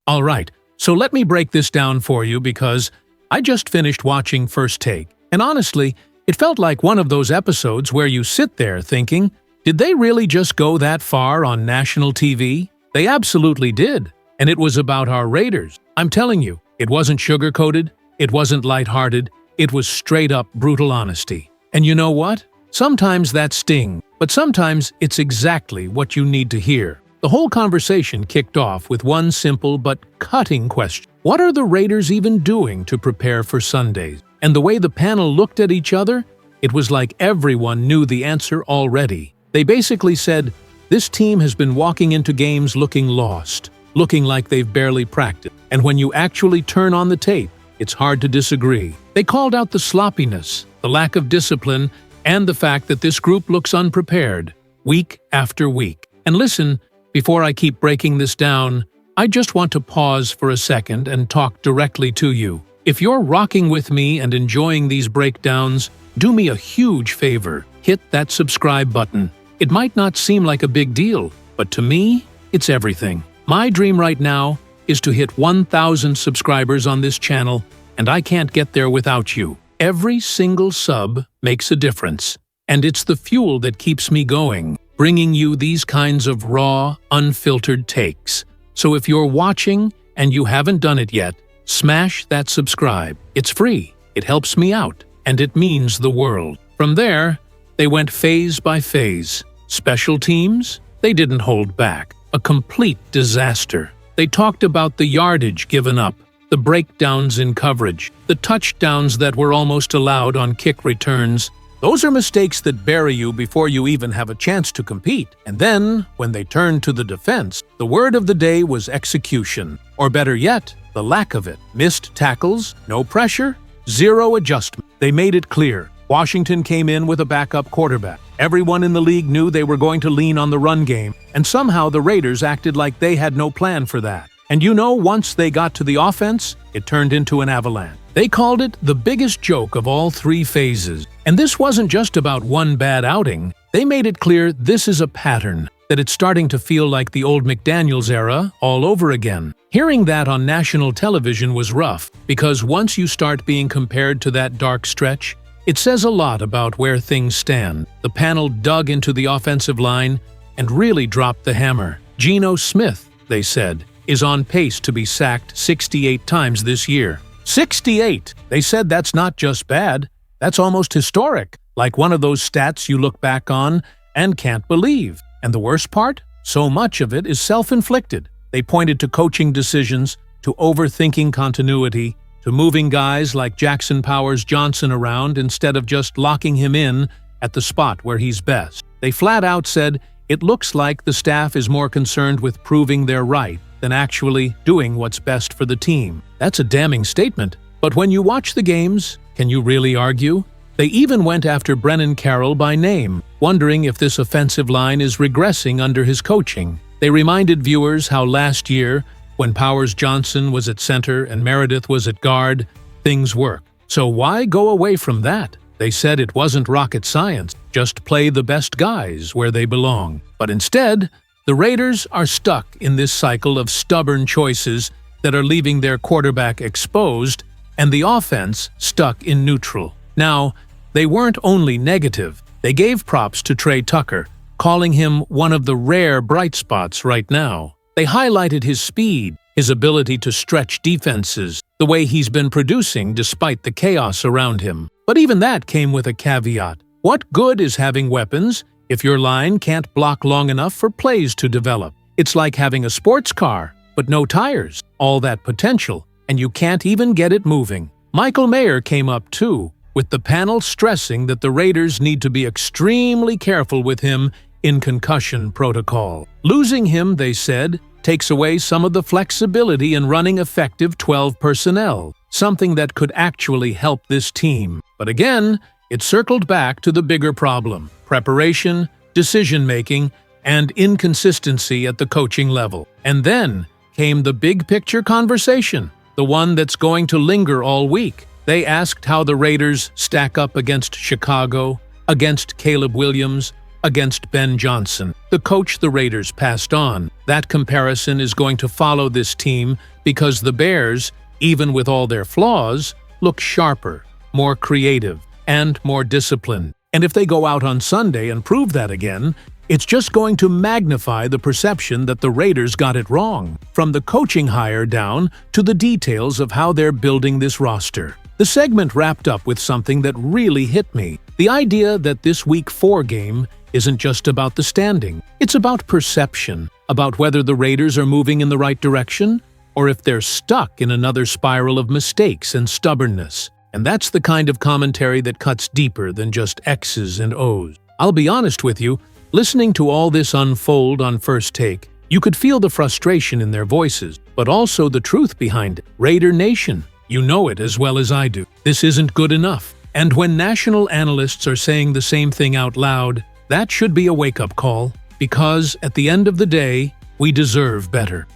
All right, so let me break this down for you because I just finished watching First Take, and honestly, it felt like one of those episodes where you sit there thinking, did they really just go that far on national TV? They absolutely did, and it was about our Raiders. I'm telling you, it wasn't sugar-coated, it wasn't lighthearted, it was straight-up brutal honesty. And you know what? Sometimes that stings, but sometimes it's exactly what you need to hear. The whole conversation kicked off with one simple but cutting question. What are the Raiders even doing to prepare for Sundays? And the way the panel looked at each other, it was like everyone knew the answer already. They basically said, this team has been walking into games looking lost, looking like they've barely practiced. And when you actually turn on the tape, it's hard to disagree. They called out the sloppiness, the lack of discipline, and the fact that this group looks unprepared, week after week. And listen, before I keep breaking this down, I just want to pause for a second and talk directly to you. If you're rocking with me and enjoying these breakdowns, do me a huge favor. Hit that subscribe button. It might not seem like a big deal, but to me, it's everything. My dream right now is to hit 1,000 subscribers on this channel, and I can't get there without you. Every single sub makes a difference, and it's the fuel that keeps me going, bringing you these kinds of raw, unfiltered takes. So if you're watching and you haven't done it yet, smash that subscribe. It's free, it helps me out, and it means the world. From there, they went phase by phase. Special teams? They didn't hold back. A complete disaster. They talked about the yardage given up, the breakdowns in coverage, the touchdowns that were almost allowed on kick returns. Those are mistakes that bury you before you even have a chance to compete. And then, when they turned to the defense, the word of the day was execution. Or better yet, the lack of it. Missed tackles, no pressure, zero adjustment. They made it clear. Washington came in with a backup quarterback. Everyone in the league knew they were going to lean on the run game, and somehow the Raiders acted like they had no plan for that. And you know, once they got to the offense, it turned into an avalanche. They called it the biggest joke of all three phases. And this wasn't just about one bad outing. They made it clear this is a pattern, that it's starting to feel like the old McDaniels era all over again. Hearing that on national television was rough, because once you start being compared to that dark stretch, it says a lot about where things stand. The panel dug into the offensive line and really dropped the hammer. Geno Smith, they said, is on pace to be sacked 68 times this year. 68! They said that's not just bad, that's almost historic, like one of those stats you look back on and can't believe. And the worst part? So much of it is self-inflicted. They pointed to coaching decisions, to overthinking continuity, to moving guys like Jackson Powers Johnson around instead of just locking him in at the spot where he's best. They flat out said, it looks like the staff is more concerned with proving they're right than actually doing what's best for the team. That's a damning statement. But when you watch the games, can you really argue? They even went after Brennan Carroll by name, wondering if this offensive line is regressing under his coaching. They reminded viewers how last year, when Powers Johnson was at center and Meredith was at guard, things worked. So why go away from that? They said it wasn't rocket science, just play the best guys where they belong. But instead, the Raiders are stuck in this cycle of stubborn choices that are leaving their quarterback exposed and the offense stuck in neutral. Now, they weren't only negative. They gave props to Trey Tucker, calling him one of the rare bright spots right now. They highlighted his speed, his ability to stretch defenses, the way he's been producing despite the chaos around him. But even that came with a caveat. What good is having weapons if your line can't block long enough for plays to develop? It's like having a sports car, but no tires. All that potential, and you can't even get it moving. Michael Mayer came up too, with the panel stressing that the Raiders need to be extremely careful with him in concussion protocol. Losing him, they said, takes away some of the flexibility in running effective 12 personnel, something that could actually help this team. But again, it circled back to the bigger problem: preparation, decision-making, and inconsistency at the coaching level. And then came the big-picture conversation, the one that's going to linger all week. They asked how the Raiders stack up against Chicago, against Caleb Williams, against Ben Johnson, the coach the Raiders passed on. That comparison is going to follow this team because the Bears, even with all their flaws, look sharper, more creative, and more disciplined. And if they go out on Sunday and prove that again, it's just going to magnify the perception that the Raiders got it wrong, from the coaching hire down to the details of how they're building this roster. The segment wrapped up with something that really hit me. The idea that this Week 4 game isn't just about the standing. It's about perception, about whether the Raiders are moving in the right direction, or if they're stuck in another spiral of mistakes and stubbornness. And that's the kind of commentary that cuts deeper than just X's and O's. I'll be honest with you, listening to all this unfold on First Take, you could feel the frustration in their voices, but also the truth behind it. Raider Nation, you know it as well as I do. This isn't good enough. And when national analysts are saying the same thing out loud, that should be a wake-up call, because at the end of the day, we deserve better.